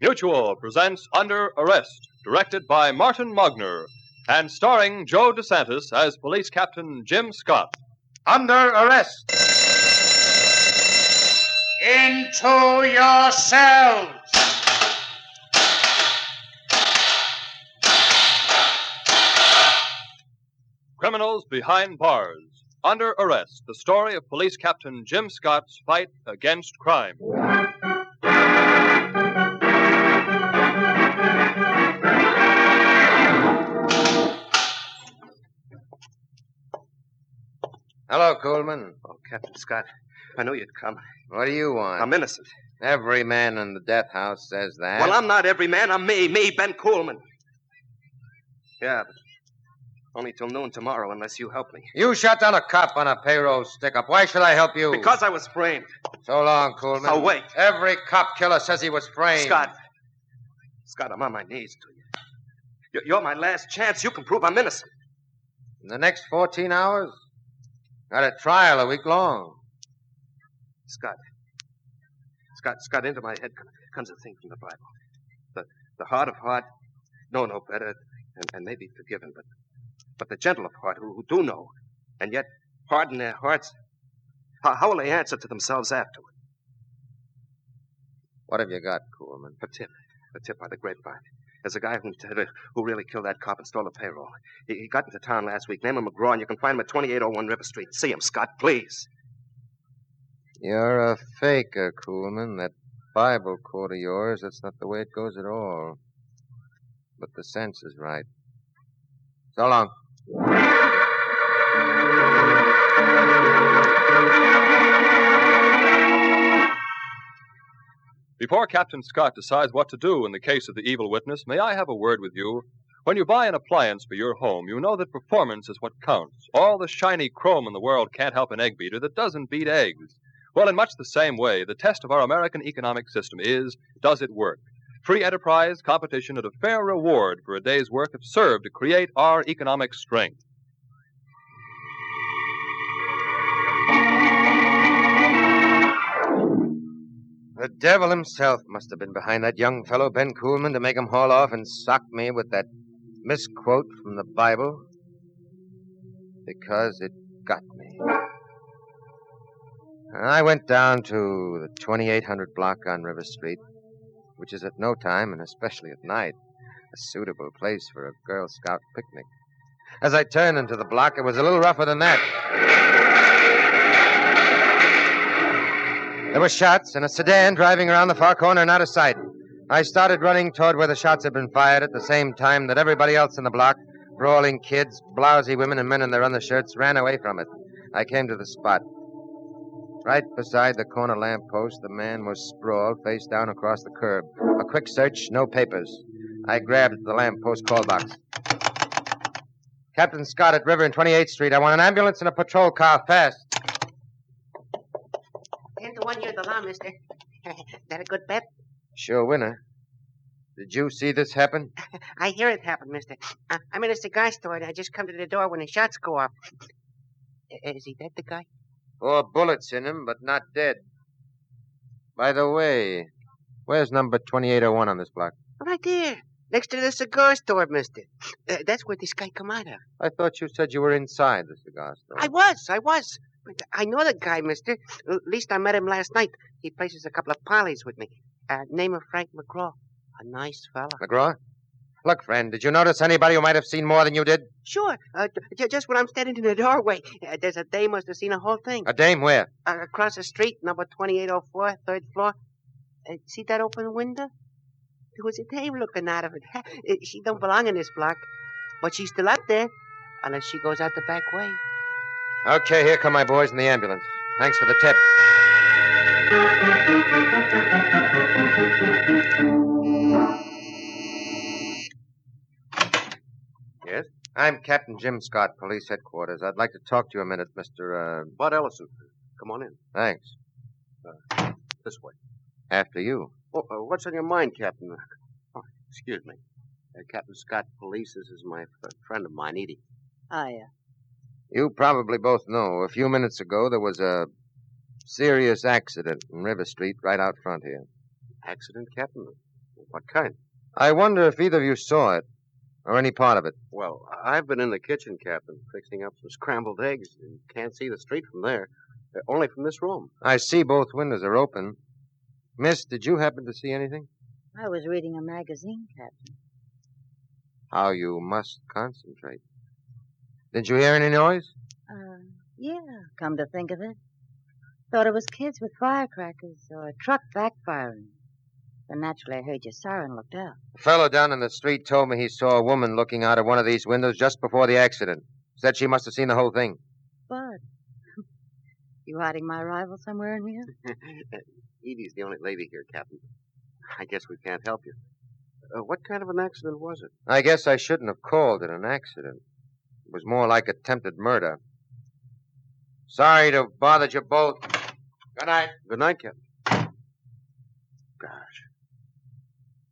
Mutual presents Under Arrest, directed by Martin Mugner, and starring Joe DeSantis as Police Captain Jim Scott. Under arrest. Into your cells. Criminals Behind Bars. Under Arrest, the story of Police Captain Jim Scott's fight against crime. Hello, Coleman. Oh, Captain Scott, I knew you'd come. What do you want? I'm innocent. Every man in the death house says that. Well, I'm not every man. I'm me, Ben Coleman. Yeah, but only till noon tomorrow unless you help me. You shot down a cop on a payroll stick-up. Why should I help you? Because I was framed. So long, Coleman. Oh, wait. Every cop killer says he was framed. Scott, I'm on my knees to you. You're my last chance. You can prove I'm innocent. In the next 14 hours? Got a trial a week long. Scott, into my head comes a thing from the Bible. The heart of heart, know no better, and may be forgiven, but the gentle of heart who do know, and yet harden their hearts, how will they answer to themselves afterward? What have you got, Coleman? A tip by the grapevine. There's a guy who really killed that cop and stole the payroll. He got into town last week. Name him McGraw, and you can find him at 2801 River Street. See him, Scott, please. You're a faker, Coleman. That Bible quote of yours, that's not the way it goes at all. But the sense is right. So long. Before Captain Scott decides what to do in the case of the evil witness, may I have a word with you? When you buy an appliance for your home, you know that performance is what counts. All the shiny chrome in the world can't help an egg beater that doesn't beat eggs. Well, in much the same way, the test of our American economic system is, does it work? Free enterprise, competition, and a fair reward for a day's work have served to create our economic strength. The devil himself must have been behind that young fellow, Ben Coleman, to make him haul off and sock me with that misquote from the Bible. Because it got me. I went down to the 2800 block on River Street, which is at no time, and especially at night, a suitable place for a Girl Scout picnic. As I turned into the block, it was a little rougher than that. There were shots and a sedan driving around the far corner and out of sight. I started running toward where the shots had been fired at the same time that everybody else in the block, brawling kids, blousy women, and men in their undershirts, ran away from it. I came to the spot. Right beside the corner lamppost, the man was sprawled, face down across the curb. A quick search, no papers. I grabbed the lamppost call box. Captain Scott at River and 28th Street. I want an ambulance and a patrol car, fast. 10-1 you're the law, mister. That a good bet? Sure winner. Did you see this happen? I hear it happen, mister. I'm in a cigar store, and I just come to the door when the shots go off. Is he dead, the guy? 4 bullets in him, but not dead. By the way, where's number 2801 on this block? Right there, next to the cigar store, mister. That's where this guy come out of. I thought you said you were inside the cigar store. I was. But I know the guy, mister. At least I met him last night. He places a couple of parleys with me. Name of Frank McGraw. A nice fella. McGraw? Look, friend, did you notice anybody who might have seen more than you did? Sure. Just when I'm standing in the doorway, there's a dame must have seen the whole thing. A dame where? Across the street, number 2804, 3rd floor. See that open window? There was a dame looking out of it. She don't belong in this block, but she's still up there, unless she goes out the back way. Okay, here come my boys in the ambulance. Thanks for the tip. Yes? I'm Captain Jim Scott, Police Headquarters. I'd like to talk to you a minute, Mr. Bud Ellison. Come on in. Thanks. This way. After you. Oh, what's on your mind, Captain? Oh, excuse me. Captain Scott, Police. This is my friend of mine, Edie. Oh, yeah. You probably both know, a few minutes ago there was a serious accident in River Street right out front here. Accident, Captain? What kind? I wonder if either of you saw it, or any part of it. Well, I've been in the kitchen, Captain, fixing up some scrambled eggs. You can't see the street from there. Only from this room. I see both windows are open. Miss, did you happen to see anything? I was reading a magazine, Captain. How you must concentrate. Did you hear any noise? Yeah, come to think of it. Thought it was kids with firecrackers or a truck backfiring. But naturally, I heard your siren and looked out. A fellow down in the street told me he saw a woman looking out of one of these windows just before the accident. Said she must have seen the whole thing. Bud, you hiding my rival somewhere in here? Edie's the only lady here, Captain. I guess we can't help you. What kind of an accident was it? I guess I shouldn't have called it an accident. It was more like attempted murder. Sorry to have bothered you both. Good night. Good night, Captain. Gosh.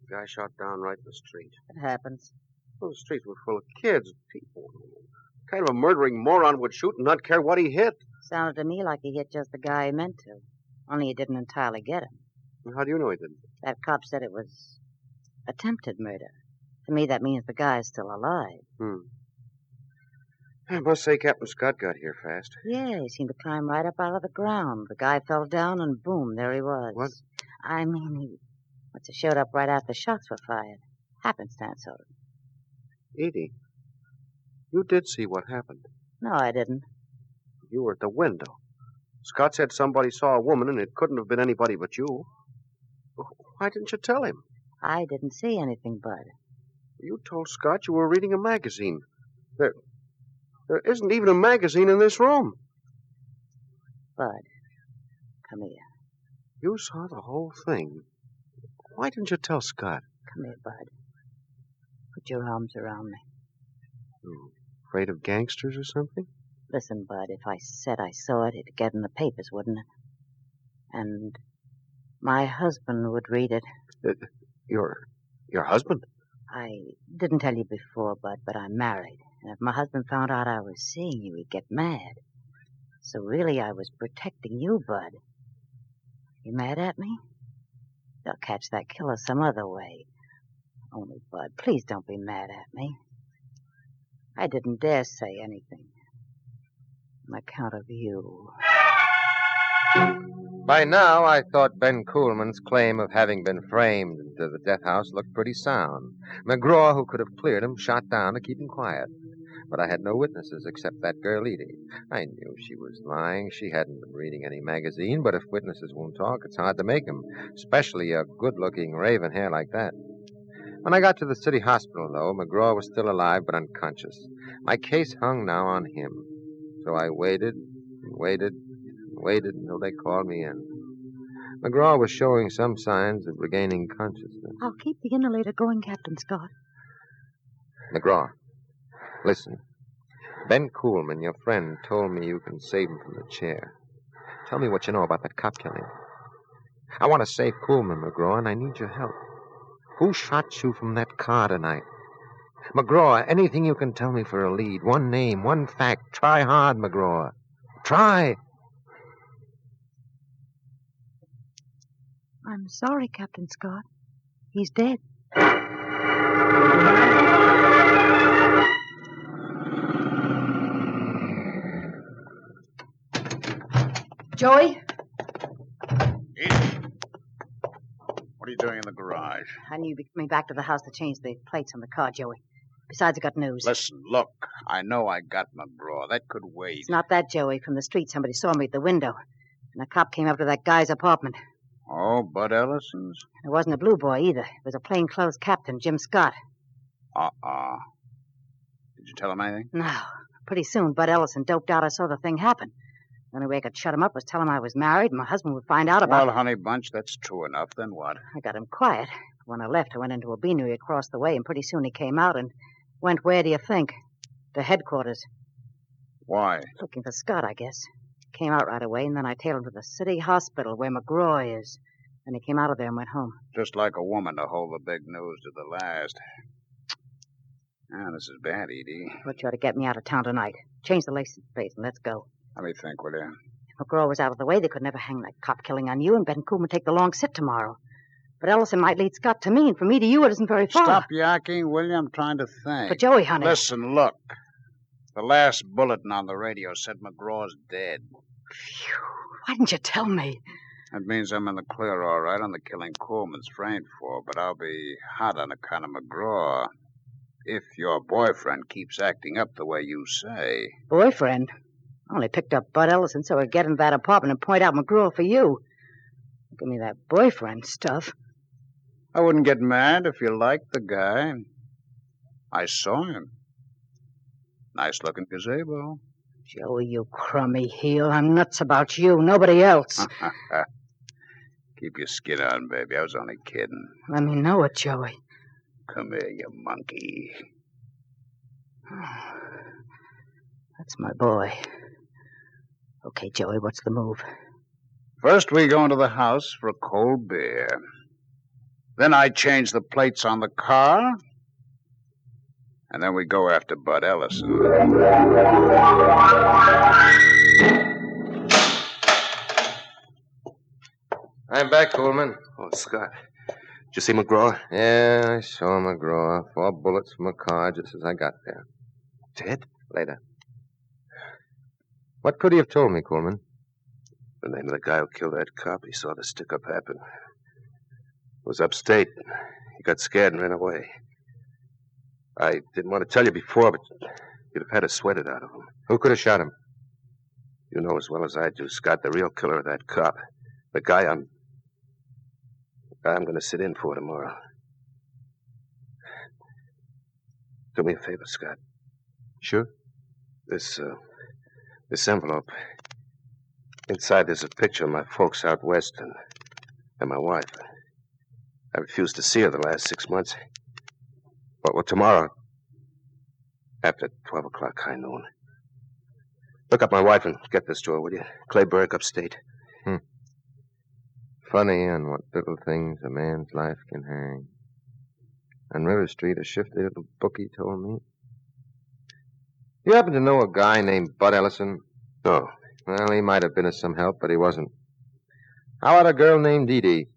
The guy shot down right in the street. It happens. Well, the streets were full of kids, people. What kind of a murdering moron would shoot and not care what he hit? Sounded to me like he hit just the guy he meant to. Only he didn't entirely get him. How do you know he didn't? That cop said it was attempted murder. To me, that means the guy's still alive. I must say Captain Scott got here fast. Yeah, he seemed to climb right up out of the ground. The guy fell down and boom, there he was. What? I mean, he must have showed up right after shots were fired. Happenstance, sort of. Edie, you did see what happened. No, I didn't. You were at the window. Scott said somebody saw a woman, and it couldn't have been anybody but you. Why didn't you tell him? I didn't see anything, Bud. You told Scott you were reading a magazine. There isn't even a magazine in this room. Bud, come here. You saw the whole thing. Why didn't you tell Scott? Come here, Bud. Put your arms around me. Afraid of gangsters or something? Listen, Bud, if I said I saw it, it'd get in the papers, wouldn't it? And my husband would read it. Your husband? I didn't tell you before, Bud, but I'm married. And if my husband found out I was seeing you, he'd get mad. So really, I was protecting you, Bud. You mad at me? They'll catch that killer some other way. Only, Bud, please don't be mad at me. I didn't dare say anything. On account of you. By now, I thought Ben Coleman's claim of having been framed into the death house looked pretty sound. McGraw, who could have cleared him, shot down to keep him quiet. But I had no witnesses except that girl Edie. I knew she was lying. She hadn't been reading any magazine, but if witnesses won't talk, it's hard to make them, especially a good-looking raven hair like that. When I got to the city hospital, though, McGraw was still alive but unconscious. My case hung now on him. So I waited and waited and waited until they called me in. McGraw was showing some signs of regaining consciousness. I'll keep the inhalator going, Captain Scott. McGraw, listen. Ben Coleman, your friend, told me you can save him from the chair. Tell me what you know about that cop killing. I want to save Coleman, McGraw, and I need your help. Who shot you from that car tonight? McGraw, anything you can tell me for a lead. One name, one fact. Try hard, McGraw. Try. I'm sorry, Captain Scott. He's dead. Joey? What are you doing in the garage? I knew you'd be coming back to the house to change the plates on the car, Joey. Besides, I got news. Listen, look. I know I got McGraw. That could wait. It's not that, Joey. From the street, somebody saw me at the window. And a cop came up to that guy's apartment. Oh, Bud Ellison's? It wasn't a blue boy, either. It was a plainclothes captain, Jim Scott. Did you tell him anything? No. Pretty soon, Bud Ellison doped out. I saw the thing happen. The only way I could shut him up was tell him I was married and my husband would find out about it. Well, honey bunch, that's true enough. Then what? I got him quiet. When I left, I went into a beanery across the way, and pretty soon he came out and went, where do you think? To headquarters. Why? Looking for Scott, I guess. Came out right away, and then I tailed him to the city hospital where McGraw is. Then he came out of there and went home. Just like a woman to hold the big news to the last. Ah, this is bad, Edie. But you ought to get me out of town tonight. Change the license plate and let's go. Let me think, will you? If McGraw was out of the way, they could never hang that cop killing on you, and Ben Coleman take the long sit tomorrow. But Ellison might lead Scott to me, and from me to you it isn't very far. Stop yakking, will you? I'm trying to think. But Joey, honey. Listen, look. The last bulletin on the radio said McGraw's dead. Phew. Why didn't you tell me? That means I'm in the clear, all right, on the killing Coleman's framed for, but I'll be hot on account of McGraw. If your boyfriend keeps acting up the way you say. Boyfriend? I only picked up Bud Ellison so I'd get into that apartment and point out McGraw for you. Give me that boyfriend stuff. I wouldn't get mad if you liked the guy. I saw him. Nice-looking gazebo. Joey, you crummy heel. I'm nuts about you, nobody else. Keep your skin on, baby. I was only kidding. Let me know it, Joey. Come here, you monkey. That's my boy. Okay, Joey, what's the move? First, we go into the house for a cold beer. Then I change the plates on the car. And then we go after Bud Ellison. I'm back, Coleman. Oh, Scott. Did you see McGraw? Yeah, I saw McGraw. 4 bullets from a car just as I got there. Dead? Later. What could he have told me, Coleman? The name of the guy who killed that cop. He saw the stick-up happen. It was upstate. He got scared and ran away. I didn't want to tell you before, but you'd have had to sweat it out of him. Who could have shot him? You know as well as I do, Scott, the real killer of that cop. The guy I'm going to sit in for tomorrow. Do me a favor, Scott. Sure. This envelope. Inside there's a picture of my folks out west and my wife. I refused to see her the last 6 months. Well, tomorrow, after 12 o'clock, high noon. Look up my wife and get this to her, will you? Clayburg, upstate. Funny on what little things a man's life can hang. On River Street, a shifty little bookie told me. You happen to know a guy named Bud Ellison? No. Well, he might have been of some help, but he wasn't. How about a girl named Edie?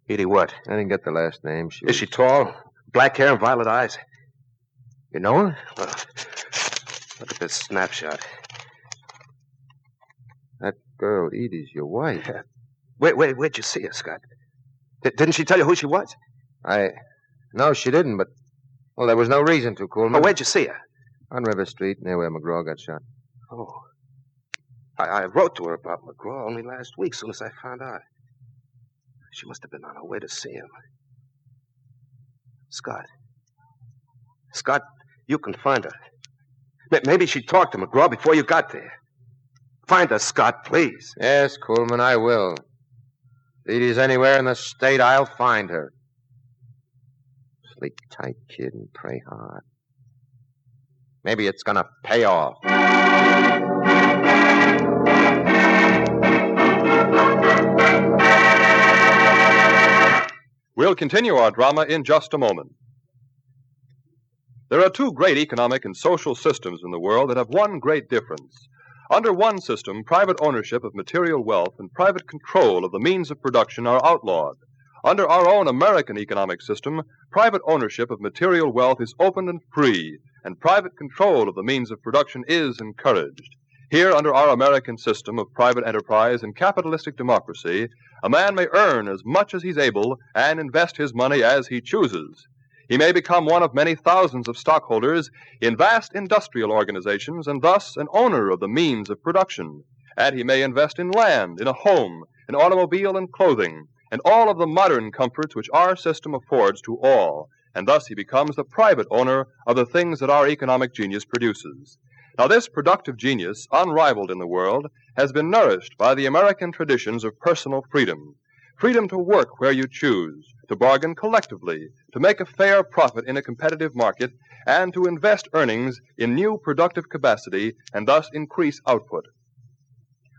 Edie what? I didn't get the last name. Is she tall? Black hair and violet eyes? You know her? Well, look at this snapshot. That girl, Edie's your wife. Where'd you see her, Scott? Didn't she tell you who she was? No, she didn't, but... Well, there was no reason to, Coleman. Oh, where'd you see her? On River Street, near where McGraw got shot. Oh. I wrote to her about McGraw only last week, soon as I found out. She must have been on her way to see him. Scott, you can find her. Maybe she talked to McGraw before you got there. Find her, Scott, please. Yes, Coleman, I will. If Edie's anywhere in the state, I'll find her. Sleep tight, kid, and pray hard. Maybe it's gonna pay off. We'll continue our drama in just a moment. There are 2 great economic and social systems in the world that have one great difference. Under one system, private ownership of material wealth and private control of the means of production are outlawed. Under our own American economic system, private ownership of material wealth is open and free, and private control of the means of production is encouraged. Here, under our American system of private enterprise and capitalistic democracy, a man may earn as much as he's able and invest his money as he chooses. He may become one of many thousands of stockholders in vast industrial organizations and thus an owner of the means of production. And he may invest in land, in a home, in automobile and clothing, and all of the modern comforts which our system affords to all. And thus he becomes the private owner of the things that our economic genius produces. Now, this productive genius, unrivaled in the world, has been nourished by the American traditions of personal freedom. Freedom to work where you choose, to bargain collectively, to make a fair profit in a competitive market, and to invest earnings in new productive capacity and thus increase output.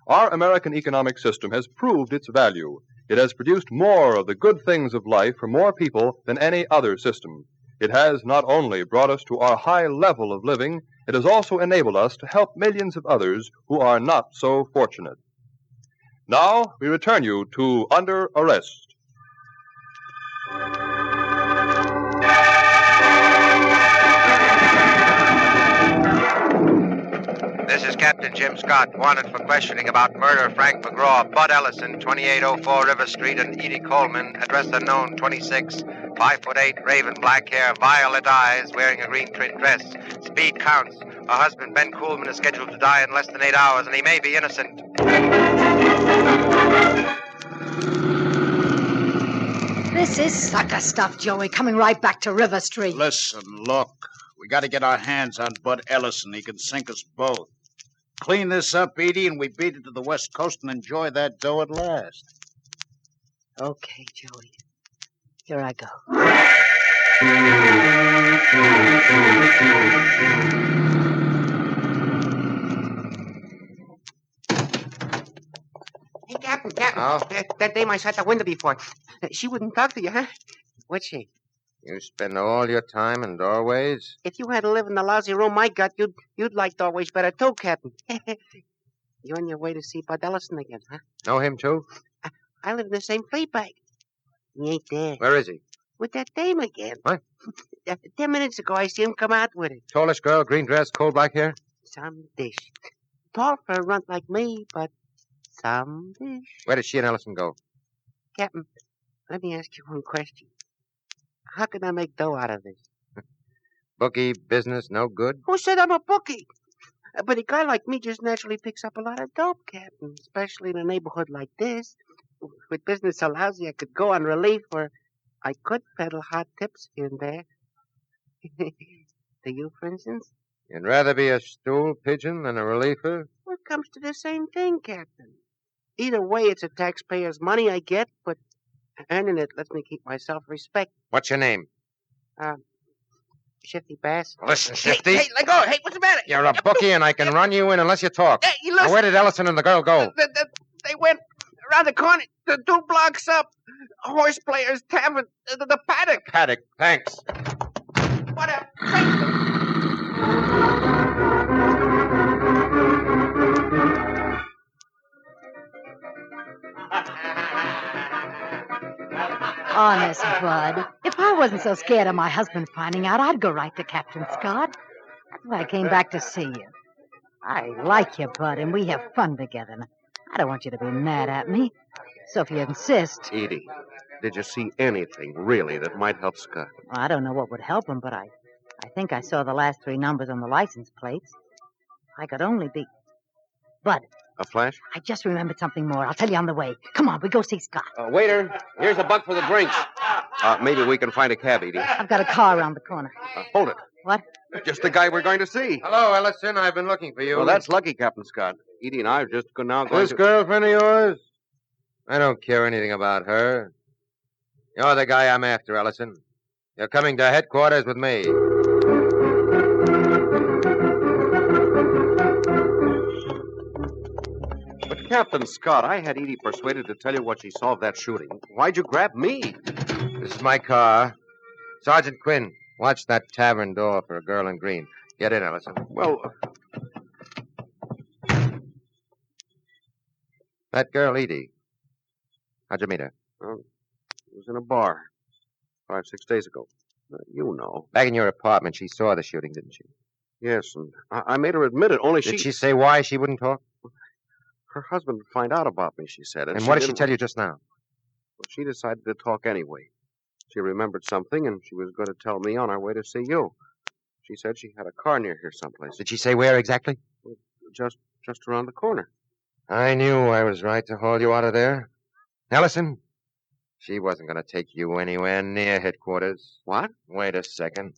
Our American economic system has proved its value. It has produced more of the good things of life for more people than any other system. It has not only brought us to our high level of living, it has also enabled us to help millions of others who are not so fortunate. Now, we return you to Under Arrest. this is Captain Jim Scott, wanted for questioning about murder of Frank McGraw, Bud Ellison, 2804 River Street, and Edie Coleman, address unknown, 26, 5'8", raven black hair, violet eyes, wearing a green print dress. Speed counts. Her husband, Ben Coleman, is scheduled to die in less than 8 hours, and he may be innocent. This is sucker stuff, Joey, coming right back to River Street. Listen, look. We got to get our hands on Bud Ellison. He can sink us both. Clean this up, Edie, and we beat it to the West Coast and enjoy that dough at last. Okay, Joey. Here I go. Hey, Captain. Oh? That dame I saw at the window before. She wouldn't talk to you, huh? What's she? You spend all your time in doorways? If you had to live in the lousy room I got, you'd like doorways better too, Captain. You on your way to see Bud Ellison again, huh? Know him, too? I live in the same flea bag. He ain't there. Where is he? With that dame again. What? 10 minutes ago, I see him come out with it. Tallish girl, green dress, coal black hair? Some dish. Tall for a runt like me, but some dish. Where did she and Ellison go? Captain, let me ask you one question. How can I make dough out of this? Bookie business, no good? Who said I'm a bookie? But a guy like me just naturally picks up a lot of dope, Captain, especially in a neighborhood like this. With business so lousy, I could go on relief, or I could peddle hot tips here and there. To you, for instance? You'd rather be a stool pigeon than a reliever? Well, it comes to the same thing, Captain. Either way, it's a taxpayer's money I get, but earning it lets me keep my self-respect. What's your name? Shifty Bass. Listen, Shifty. Hey, let go. Hey, what's the matter? You're a bookie, and I can run you in unless you talk. Hey, you Now, listen. where did Ellison and the girl go? They went around the corner, the 2 blocks up. Horse Players Tavern, the paddock. Paddock, thanks. What a... Honest, Bud. If I wasn't so scared of my husband finding out, I'd go right to Captain Scott. That's why I came back to see you. I like you, Bud, and we have fun together. I don't want you to be mad at me. So if you insist... Edie, did you see anything, really, that might help Scott? Well, I don't know what would help him, but I think I saw the last 3 numbers on the license plates. I could only be... Bud, A flash? I just remembered something more. I'll tell you on the way. Come on, we go see Scott. Waiter, here's a buck for the drinks. Maybe we can find a cab, Edie. I've got a car around the corner. Hold it. What? Just the guy we're going to see. Hello, Ellison. I've been looking for you. Well, that's lucky, Captain Scott. Edie and I are just now going This to... girlfriend of yours? I don't care anything about her. You're the guy I'm after, Ellison. You're coming to headquarters with me. But, Captain Scott, I had Edie persuaded to tell you what she saw of that shooting. Why'd you grab me? This is my car. Sergeant Quinn, watch that tavern door for a girl in green. Get in, Ellison. Well, That girl, Edie. How'd you meet her? it was in a bar 5-6 days ago. You know. Back in your apartment, she saw the shooting, didn't she? Yes, and I made her admit it, only Did she say why she wouldn't talk? Her husband would find out about me, she said. And what did she tell you just now? Well, she decided to talk anyway. She remembered something, and she was going to tell me on our way to see you. She said she had a car near here someplace. Did she say where exactly? Just around the corner. I knew I was right to haul you out of there. Ellison, she wasn't going to take you anywhere near headquarters. What? Wait a second.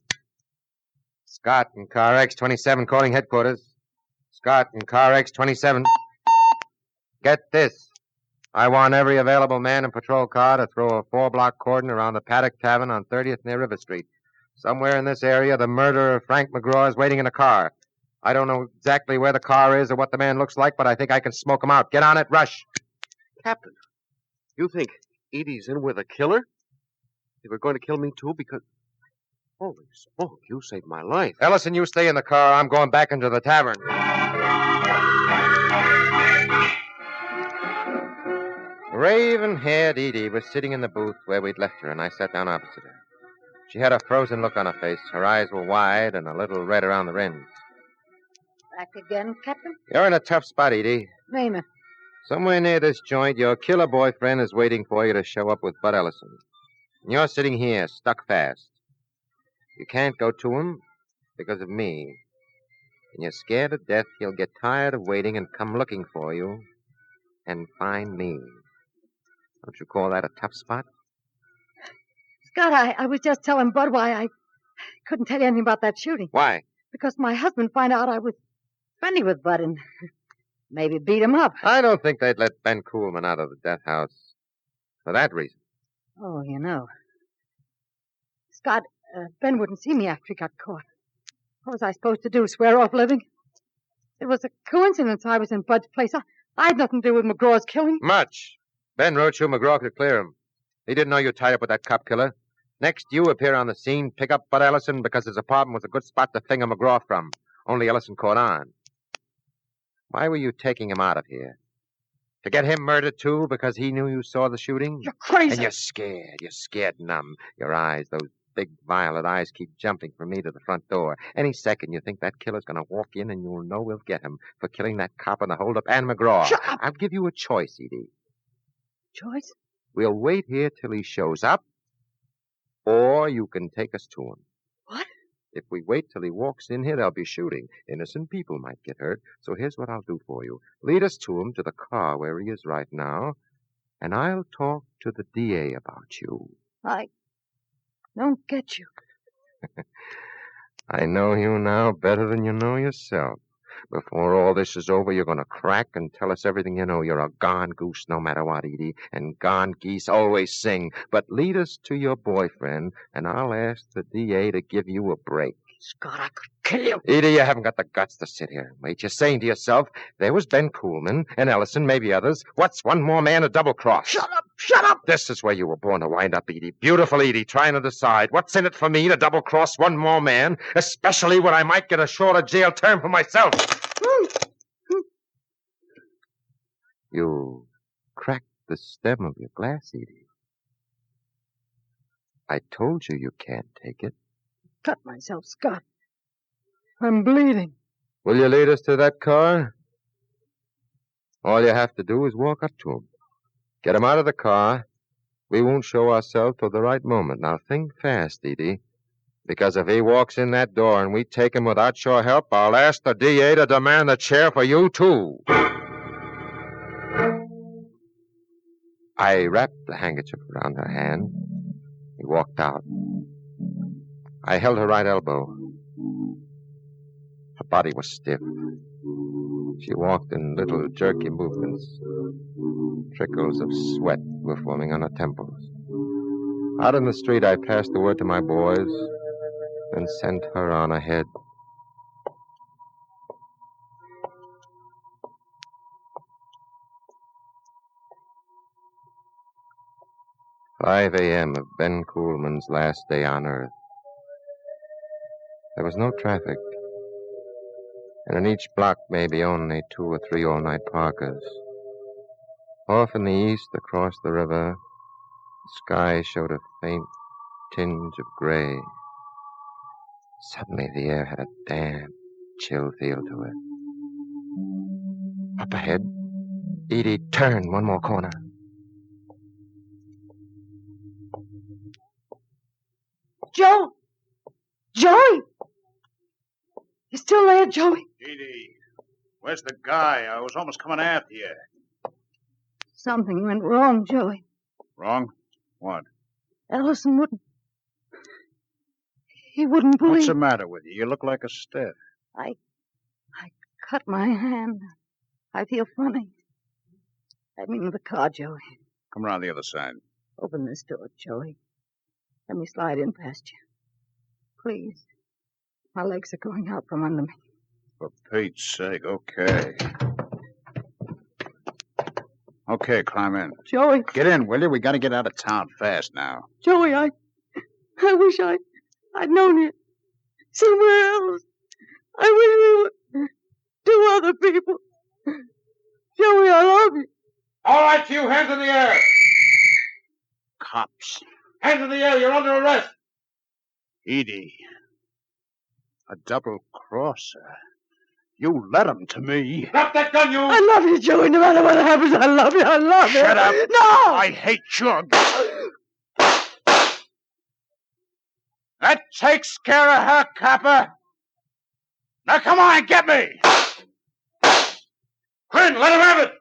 Scott and car X27 calling headquarters. Scott and car X27. Get this. I want every available man and patrol car to throw a 4-block cordon around the Paddock Tavern on 30th near River Street. Somewhere in this area, the murderer of Frank McGraw is waiting in a car. I don't know exactly where the car is or what the man looks like, but I think I can smoke him out. Get on it, rush. Captain, you think Edie's in with a killer? They were going to kill me, too, because... Holy smoke, you saved my life. Ellison, you stay in the car. I'm going back into the tavern. Raven-haired Edie was sitting in the booth where we'd left her, and I sat down opposite her. She had a frozen look on her face. Her eyes were wide and a little red around the rims. Back again, Captain? You're in a tough spot, Edie. Name it. Somewhere near this joint, your killer boyfriend is waiting for you to show up with Bud Ellison. And you're sitting here, stuck fast. You can't go to him because of me. And you're scared to death he'll get tired of waiting and come looking for you and find me. Don't you call that a tough spot? Scott, I was just telling Bud why I couldn't tell you anything about that shooting. Why? Because my husband found out I was friendly with Bud and maybe beat him up. I don't think they'd let Ben Coolman out of the death house for that reason. Oh, you know. Scott, Ben wouldn't see me after he got caught. What was I supposed to do, swear off living? It was a coincidence I was in Bud's place. I had nothing to do with McGraw's killing. Much. Ben wrote you McGraw could clear him. He didn't know you tied up with that cop killer. Next, you appear on the scene, pick up Bud Ellison because his apartment was a good spot to finger McGraw from. Only Ellison caught on. Why were you taking him out of here? To get him murdered, too, because he knew you saw the shooting? You're crazy. And you're scared. You're scared numb. Your eyes, those big violet eyes, keep jumping from me to the front door. Any second, you think that killer's going to walk in and you'll know we'll get him for killing that cop in the holdup and McGraw. Shut up. I'll give you a choice, Edie. Choice? We'll wait here till he shows up, or you can take us to him. What? If we wait till he walks in here, there'll be shooting. Innocent people might get hurt. So here's what I'll do for you. Lead us to him, to the car where he is right now, and I'll talk to the DA about you. I don't get you. I know you now better than you know yourself. Before all this is over, you're going to crack and tell us everything you know. You're a gone goose no matter what, Edie, and gone geese always sing. But lead us to your boyfriend, and I'll ask the DA to give you a break. Scott, I could kill you. Edie, you haven't got the guts to sit here and wait. You're saying to yourself, there was Ben Coolman and Ellison, maybe others. What's one more man to double-cross? Shut up! Shut up! This is where you were born to wind up, Edie. Beautiful Edie, trying to decide what's in it for me to double-cross one more man, especially when I might get a shorter jail term for myself. You cracked the stem of your glass, Edie. I told you you can't take it. Cut myself, Scott. I'm bleeding. Will you lead us to that car? All you have to do is walk up to him. Get him out of the car. We won't show ourselves till the right moment. Now think fast, Edie. Because if he walks in that door and we take him without your help, I'll ask the DA to demand the chair for you, too. I wrapped the handkerchief around her hand. He walked out. I held her right elbow. Her body was stiff. She walked in little jerky movements. Trickles of sweat were forming on her temples. Out in the street, I passed the word to my boys and sent her on ahead. "5 a.m. of Ben Coolman's last day on Earth. There was no traffic, and in each block maybe only 2 or 3 all-night parkers. Off in the east, across the river, the sky showed a faint tinge of gray. Suddenly the air had a damp, chill feel to it. Up ahead, Edie turned one more corner. Joe! Joey! You still there, Joey? Edie, where's the guy? I was almost coming after you. Something went wrong, Joey. Wrong? What? Ellison wouldn't. He wouldn't believe. What's the matter with you? You look like a stiff. I cut my hand. I feel funny. Let me in the car, Joey. Come around the other side. Open this door, Joey. Let me slide in past you. Please. My legs are going out from under me. For Pete's sake, okay. Okay, climb in. Joey, Get in, will you? We gotta get out of town fast now. Joey, I wish I'd known you somewhere else. I wish we were 2 other people. Joey, I love you. All right, you, hands in the air. Cops. Hands in the air, you're under arrest. Edie. A double-crosser. You led him to me. Drop that gun, you! I love you, Joey. No matter what happens, I love you. I love you. Shut up. No! I hate your That takes care of her, copper. Now come on, get me. Quinn, let him have it!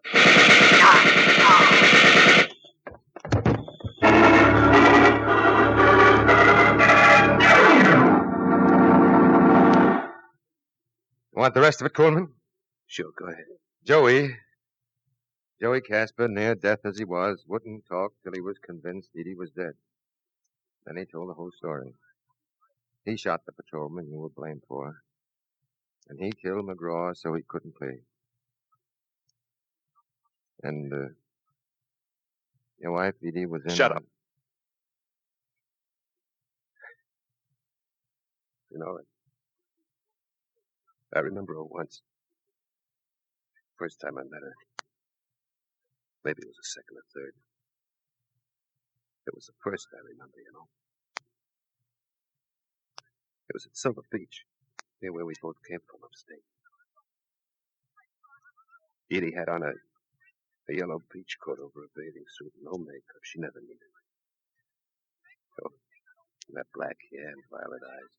Want the rest of it, Coleman? Sure, go ahead. Joey Casper, near death as he was, wouldn't talk till he was convinced Edie was dead. Then he told the whole story. He shot the patrolman you were blamed for. And he killed McGraw so he couldn't play. And, your wife, Edie, was in... Shut up. You know, I remember her once. First time I met her. Maybe it was the second or third. It was the first I remember, you know. It was at Silver Beach, near where we both came from upstate. Edie had on a yellow beach coat over a bathing suit, no makeup. She never needed it. Oh, that black hair and violet eyes.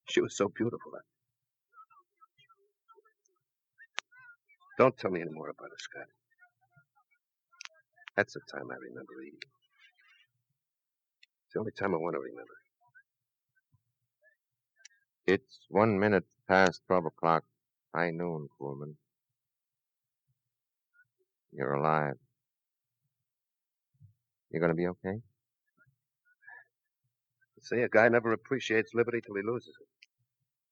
She was so beautiful. Don't tell me any more about her, Scott. That's the time I remember Edie. It's the only time I want to remember. It's 1 minute past 12 o'clock, high noon, Coleman. You're alive. You're going to be okay? They say a guy never appreciates liberty till he loses it.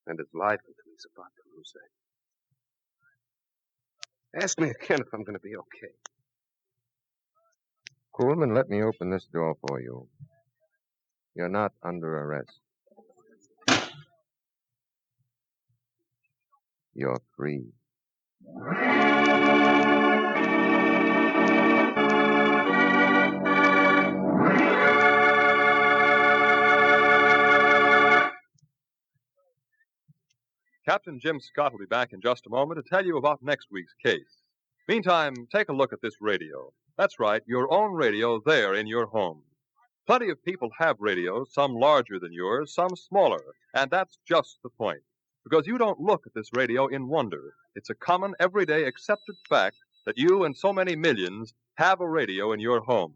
And his life until he's about to lose it. Ask me again if I'm going to be okay. Coleman, let me open this door for you. You're not under arrest. You're free. Captain Jim Scott will be back in just a moment to tell you about next week's case. Meantime, take a look at this radio. That's right, your own radio there in your home. Plenty of people have radios, some larger than yours, some smaller, and that's just the point. Because you don't look at this radio in wonder. It's a common, everyday, accepted fact that you and so many millions have a radio in your home.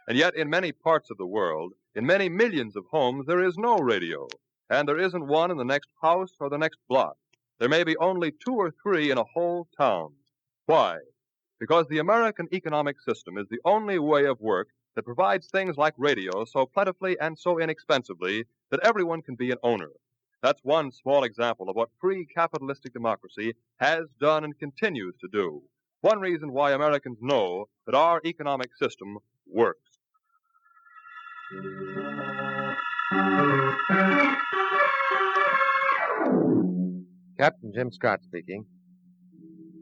And yet, in many parts of the world, in many millions of homes, there is no radio. And there isn't one in the next house or the next block. There may be only 2 or 3 in a whole town. Why? Because the American economic system is the only way of work that provides things like radio so plentifully and so inexpensively that everyone can be an owner. That's one small example of what free capitalistic democracy has done and continues to do. One reason why Americans know that our economic system works. Captain Jim Scott speaking.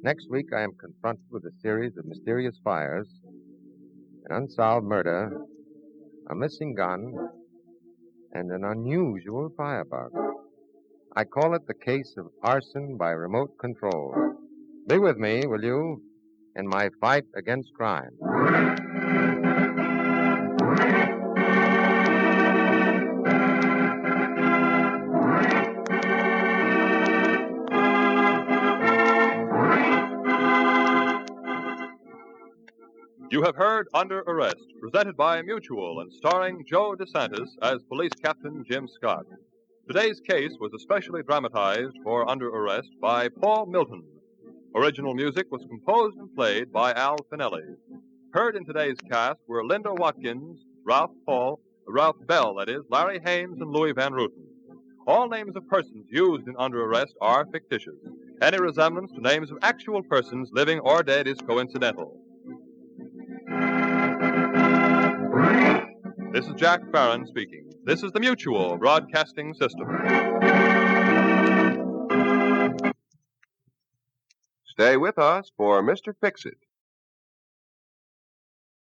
Next week, I am confronted with a series of mysterious fires, an unsolved murder, a missing gun, and an unusual firebug. I call it the case of arson by remote control. Be with me, will you, in my fight against crime. You have heard Under Arrest, presented by Mutual and starring Joe DeSantis as Police Captain Jim Scott. Today's case was especially dramatized for Under Arrest by Paul Milton. Original music was composed and played by Al Finelli. Heard in today's cast were Linda Watkins, Ralph Bell, Larry Haynes, and Louis Van Ruten. All names of persons used in Under Arrest are fictitious. Any resemblance to names of actual persons, living or dead, is coincidental. This is Jack Farron speaking. This is the Mutual Broadcasting System. Stay with us for Mr. Fix-It.